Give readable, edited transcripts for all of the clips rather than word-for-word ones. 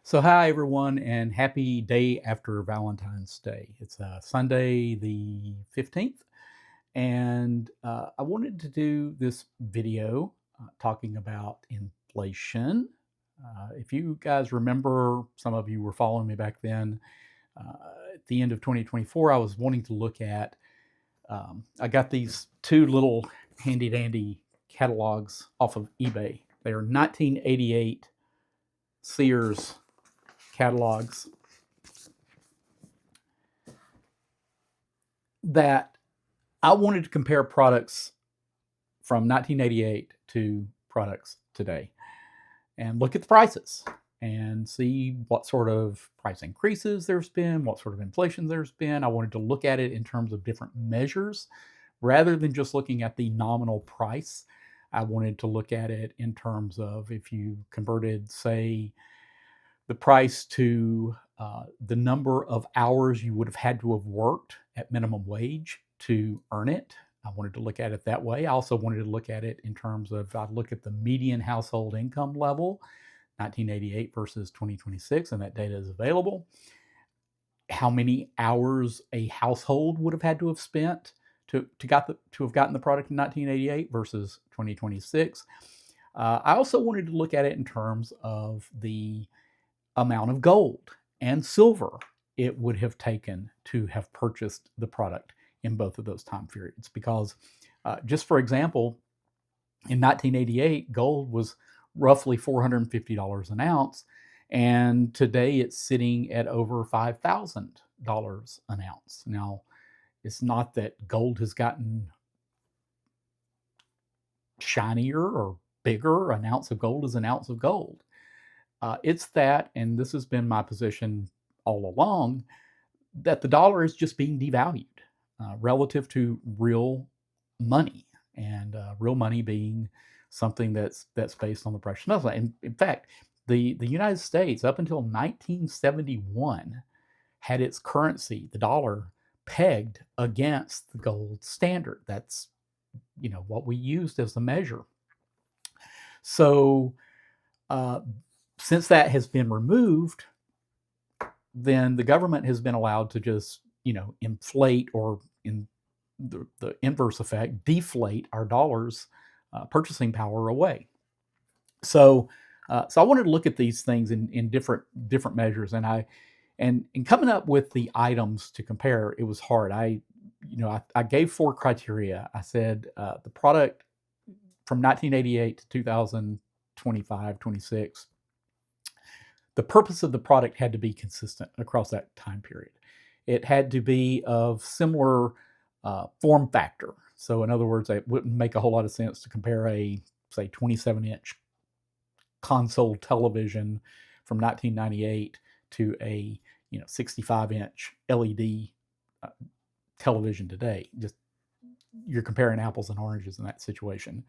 So, hi everyone, and happy day after Valentine's Day. It's Sunday the 15th, and I wanted to do this video talking about inflation. If you guys remember, some of you were following me back then. At the end of 2024, I was wanting to look at, I got these two little handy dandy catalogs off of eBay. They are 1988 Sears catalogs that I wanted to compare products from 1988 to products today and look at the prices and see what sort of price increases there's been, what sort of inflation there's been. I wanted to look at it in terms of different measures rather than just looking at the nominal price. I wanted to look at it in terms of if you converted, say, the price to the number of hours you would have had to have worked at minimum wage to earn it. I wanted to look at it that way. I also wanted to look at it in terms of I look at the median household income level, 1988 versus 2026, and that data is available. How many hours a household would have had to have spent to have gotten the product in 1988 versus 2026. I also wanted to look at it in terms of the amount of gold and silver it would have taken to have purchased the product in both of those time periods. Because, just for example, in 1988, gold was roughly $450 an ounce, and today it's sitting at over $5,000 an ounce. Now, it's not that gold has gotten shinier or bigger. An ounce of gold is an ounce of gold. It's that, and this has been my position all along, that the dollar is just being devalued relative to real money, and real money being something that's based on the precious metal. And in fact, the United States up until 1971 had its currency, the dollar, pegged against the gold standard. That's what we used as the measure. So uh, since that has been removed, then the government has been allowed to just, inflate, or in the inverse effect, deflate our dollar's purchasing power away. So, so I wanted to look at these things in different measures, and in coming up with the items to compare, it was hard. I gave four criteria. I said the product from 1988 to 2025, 26, the purpose of the product had to be consistent across that time period. It had to be of similar form factor. So, in other words, it wouldn't make a whole lot of sense to compare a, say, 27-inch console television from 1998 to a 65-inch LED television today. Just you're comparing apples and oranges in that situation.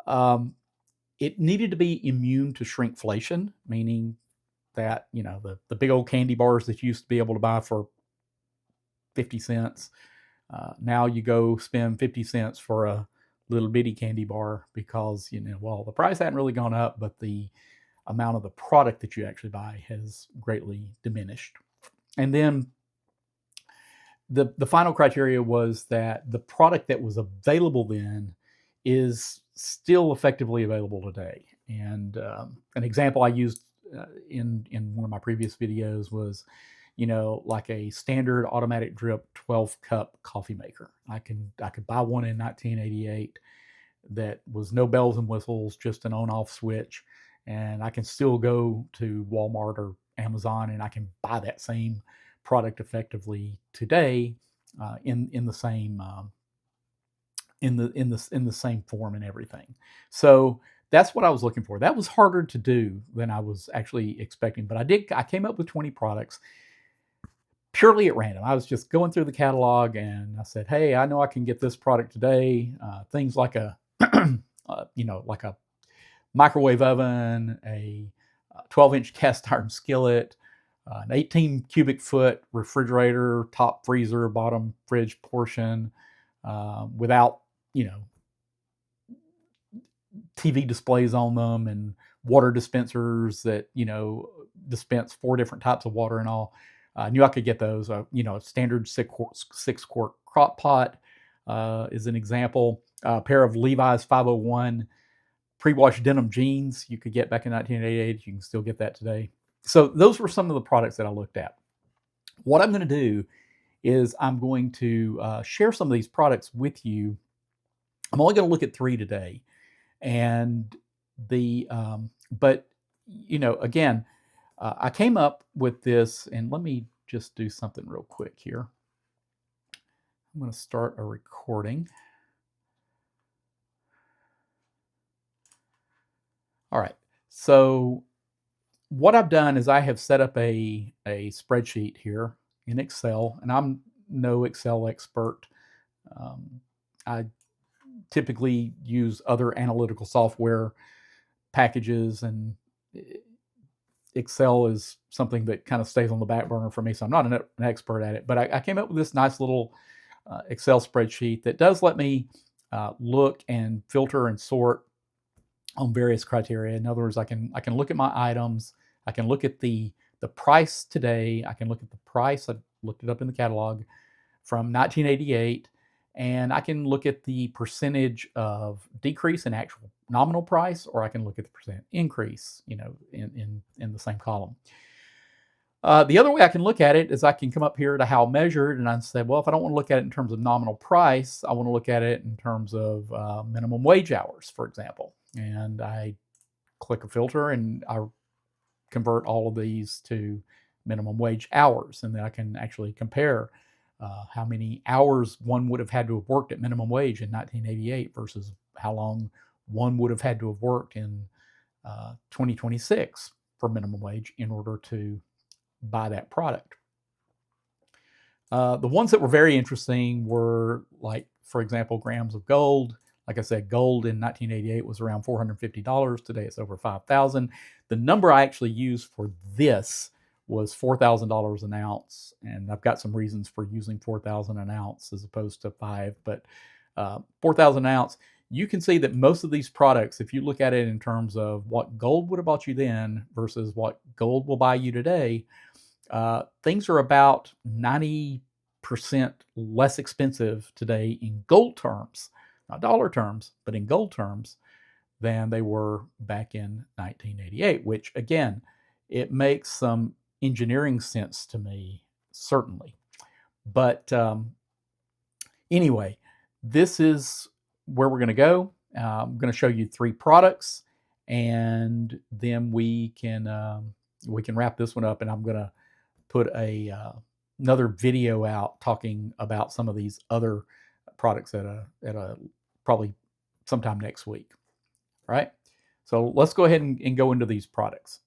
It needed to be immune to shrinkflation, meaning that the big old candy bars that you used to be able to buy for 50 cents, now you go spend 50 cents for a little bitty candy bar because the price hadn't really gone up, but the amount of the product that you actually buy has greatly diminished. And then the final criteria was that the product that was available then is still effectively available today. And an example I used in one of my previous videos was, like a standard automatic drip 12 cup coffee maker. I could buy one in 1988 that was no bells and whistles, just an on-off switch, and I can still go to Walmart or Amazon and I can buy that same product effectively today in the same in the same form and everything. So that's what I was looking for. That was harder to do than I was actually expecting, but I came up with 20 products purely at random. I was just going through the catalog and I said, "Hey, I know I can get this product today." Things like a like a microwave oven, a 12-inch cast iron skillet, an 18 cubic foot refrigerator, top freezer, bottom fridge portion, without TV displays on them, and water dispensers that dispense 4 different types of water and all. I knew I could get those. A standard 6 quart crock pot is an example. A pair of Levi's 501 pre-washed denim jeans you could get back in 1988. You can still get that today. So those were some of the products that I looked at. What I'm going to do is I'm going to share some of these products with you. I'm only going to look at 3 today, and but again, I came up with this, and let me just do something real quick here. I'm going to start a recording. All right, so what I've done is I have set up a spreadsheet here in Excel, and I'm no Excel expert. I typically use other analytical software packages, and Excel is something that kind of stays on the back burner for me, so I'm not an expert at it. But I came up with this nice little Excel spreadsheet that does let me look and filter and sort on various criteria. In other words, I can look at my items. I can look at the price today. I can look at the price. I looked it up in the catalog from 1988, and I can look at the percentage of decrease in actual nominal price, or I can look at the percent increase, in the same column. The other way I can look at it is I can come up here to how measured, and I say, well, if I don't want to look at it in terms of nominal price, I want to look at it in terms of minimum wage hours, for example. And I click a filter, and I convert all of these to minimum wage hours, and then I can actually compare how many hours one would have had to have worked at minimum wage in 1988 versus how long one would have had to have worked in 2026 for minimum wage in order to buy that product. The ones that were very interesting were, like, for example, grams of gold. Like I said, gold in 1988 was around $450. Today it's over $5,000. The number I actually used for this was $4,000 an ounce, and I've got some reasons for using 4,000 an ounce as opposed to 5, but 4,000 an ounce. You can see that most of these products, if you look at it in terms of what gold would have bought you then versus what gold will buy you today, things are about 90% less expensive today in gold terms, not dollar terms, but in gold terms, than they were back in 1988, which, again, it makes some engineering sense to me, certainly. But anyway, this is where we're going to go. I'm going to show you 3 products, and then we can wrap this one up, and I'm going to put another video out talking about some of these other products at a probably sometime next week. All right, so let's go ahead and go into these products.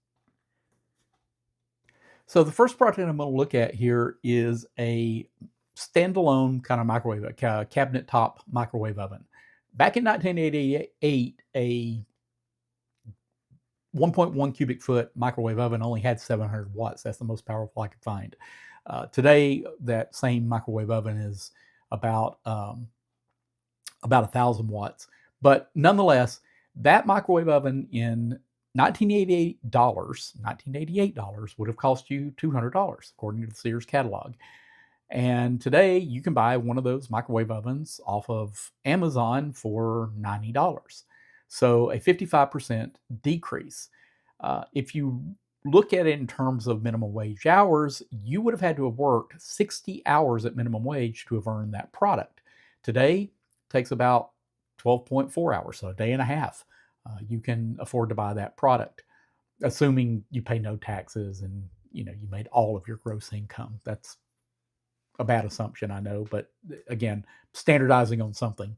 So the first product I'm going to look at here is a standalone kind of microwave, cabinet top microwave oven. Back in 1988, a 1.1 cubic foot microwave oven only had 700 watts. That's the most powerful I could find. Today, that same microwave oven is about 1,000 watts. But nonetheless, that microwave oven in 1988 would have cost you $200, according to the Sears catalog. And today, you can buy one of those microwave ovens off of Amazon for $90. So a 55% decrease. If you look at it in terms of minimum wage hours, you would have had to have worked 60 hours at minimum wage to have earned that product. Today, it takes about 12.4 hours, so a day and a half. You can afford to buy that product, assuming you pay no taxes and you made all of your gross income. That's a bad assumption, I know, but again, standardizing on something.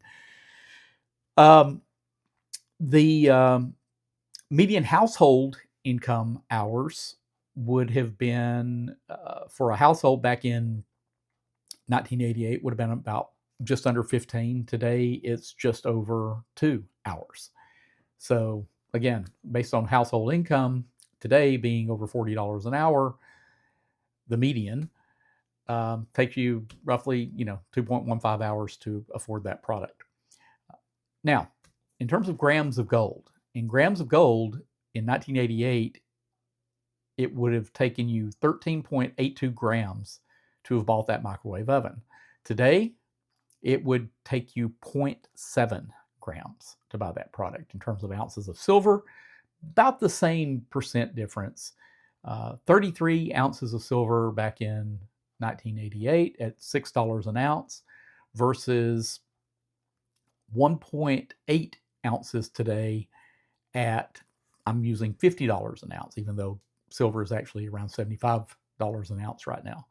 The median household income hours would have been, for a household back in 1988, would have been about just under 15. Today, it's just over 2 hours. So again, based on household income today being over $40 an hour, the median takes you roughly 2.15 hours to afford that product. Now, in terms of grams of gold, in 1988, it would have taken you 13.82 grams to have bought that microwave oven. Today, it would take you 0.7 grams to buy that product in terms of ounces of silver, about the same percent difference. 33 ounces of silver back in 1988 at $6 an ounce versus 1.8 ounces today at, I'm using $50 an ounce, even though silver is actually around $75 an ounce right now.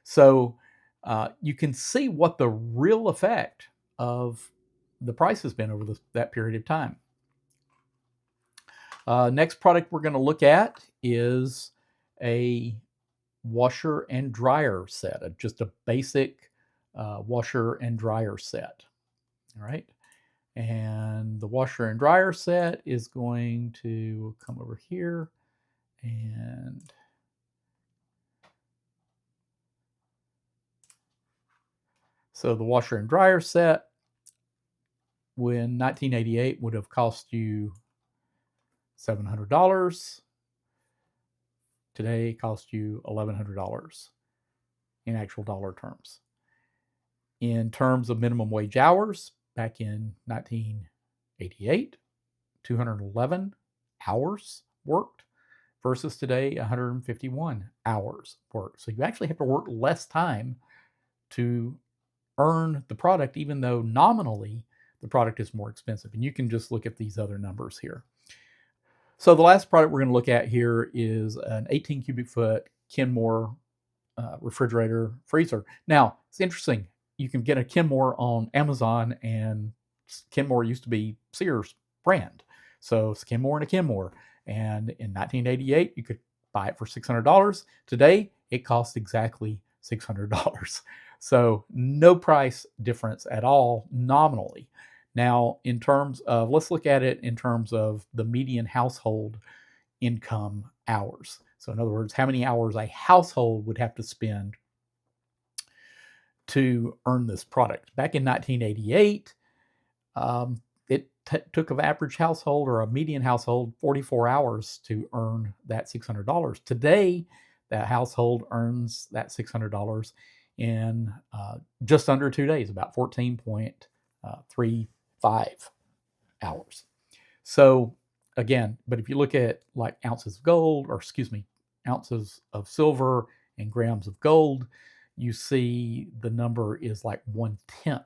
So you can see what the real effect of the price has been over that period of time. Next product we're going to look at is a washer and dryer set, just a basic washer and dryer set. All right. And the washer and dryer set is going to come over here and so the washer and dryer set when 1988 would have cost you $700. Today cost you $1,100 in actual dollar terms. In terms of minimum wage hours, back in 1988, 211 hours worked versus today 151 hours worked. So you actually have to work less time to earn the product, even though nominally the product is more expensive. And you can just look at these other numbers here. So the last product we're going to look at here is an 18 cubic foot Kenmore refrigerator freezer. Now, it's interesting. You can get a Kenmore on Amazon, and Kenmore used to be Sears brand. So it's Kenmore and a Kenmore. And in 1988, you could buy it for $600. Today, it costs exactly $600. So no price difference at all nominally. Now, in terms of, let's look at it in terms of the median household income hours. So in other words, how many hours a household would have to spend to earn this product. Back in 1988, it took an average household or a median household 44 hours to earn that $600. Today, that household earns that $600 in just under 2 days, about 14.35 hours. So again, but if you look at like ounces of gold, or excuse me, ounces of silver and grams of gold, you see the number is like 1/10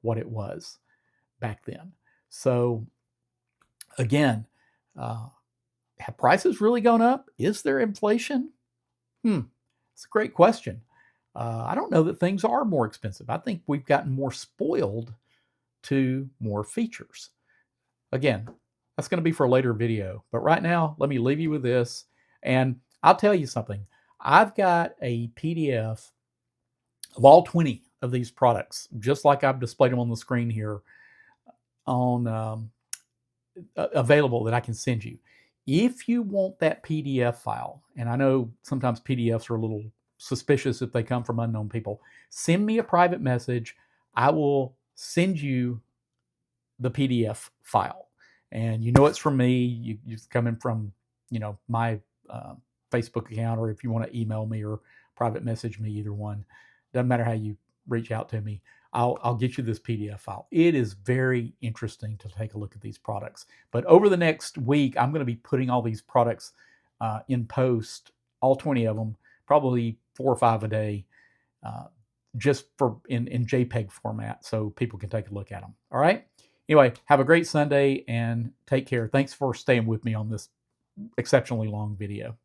what it was back then. So again, have prices really gone up? Is there inflation? It's a great question. I don't know that things are more expensive. I think we've gotten more spoiled to more features. Again, that's going to be for a later video. But right now, let me leave you with this. And I'll tell you something. I've got a PDF of all 20 of these products, just like I've displayed them on the screen here, on available that I can send you. If you want that PDF file, and I know sometimes PDFs are a little suspicious if they come from unknown people, send me a private message. I will send you the PDF file. And you know it's from me. It's coming from, my Facebook account, or if you want to email me or private message me, either one. Doesn't matter how you reach out to me. I'll get you this PDF file. It is very interesting to take a look at these products. But over the next week, I'm going to be putting all these products in post, all 20 of them, probably 4 or 5 a day, just for in JPEG format, so people can take a look at them. All right. Anyway, have a great Sunday and take care. Thanks for staying with me on this exceptionally long video.